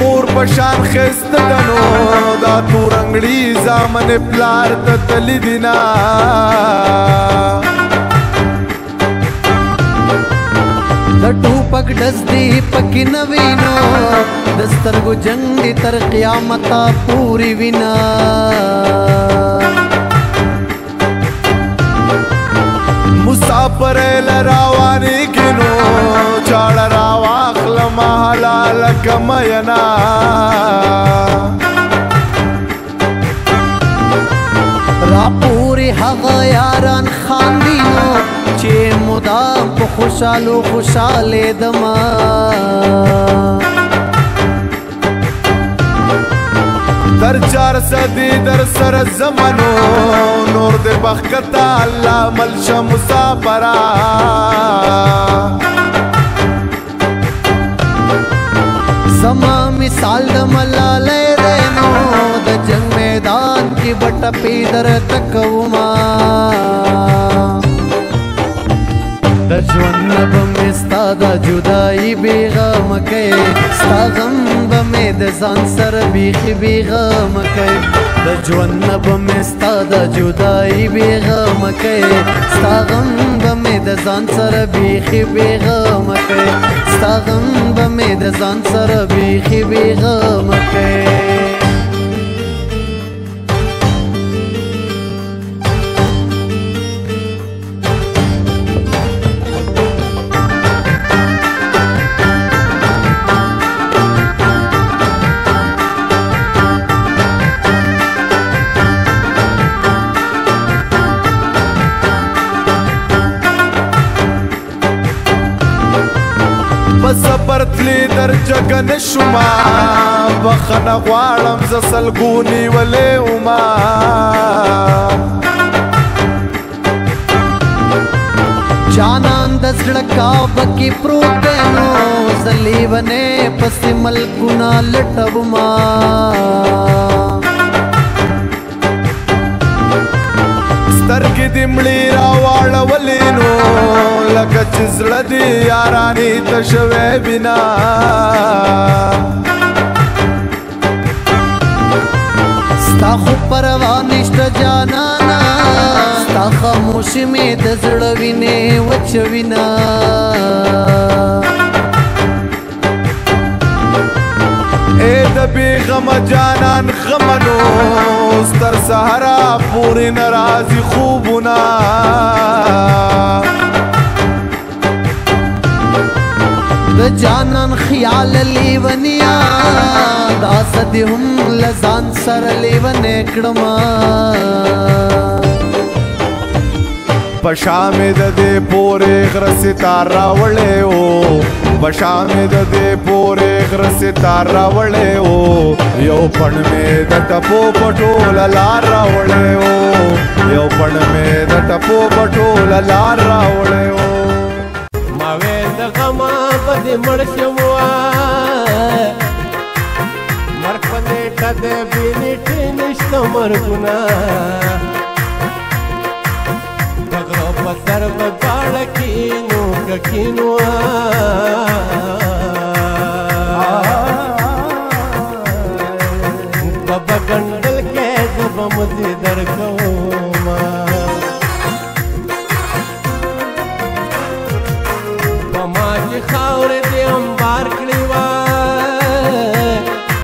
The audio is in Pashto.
مور پشان خست دنو دا تورنگړي زامن پلار ته تلی دینا د ټوپک ډز دی پکې نوینو د سترګو جنگ دی تر قیامت پوری وینا مسافر لراوانی کینو چاړه راواخلم حلال کمینا را پوری هغه یاران خاندینو چې مدام په خوشالو خوشاله دما در 400 در سر زمانو نور د بخکتا الله ملش مسافرا زما مثال د ملاله رینو د جنگ میدان کې بټ پیدر تکوما د ژوند به مې ستا د جدایي بېغم کوي ستا غم به مې د ځان سره بیخي بېغم کوي د ژوند به مې ستا د جدایي بېغم کوي ستا غم به مې د ځان سره بیخي بېغم کوي ستا غم به مې د ځان سره بیخي بېغم کوي بصبر تلی در جگن شما بخنه غواړم ز سلګونی ولې وما جانان د زړه کعبه کې پروت دی نو زه لیونی پسې ملکونه لټوما سترګې دې مړې راواړولې نو لکه چې زړه دې یارانې ته شوی بنا ستا خو پروا نشته جانانا ستا خاموشي مې د زړه وینې وچوینا اے د بیغم جانان غمنو ستر سهرا پوری نرازی خوبنا د جانان خیال لیونیا دا سدی هم لزان سر لیونه کړما پشامې د دې پورې غر ستار راوړې او پشامې د دې پورې غر ستار راوړې او یو پړ مې د ټپو پټول لار راوړې او یو پړ مې د ټپو پټول لار راوړې او ما وې د غما په مړ شموا مر پدې کده بینټ نشته مرګنا دغه په سر په باړ کې نو کینوا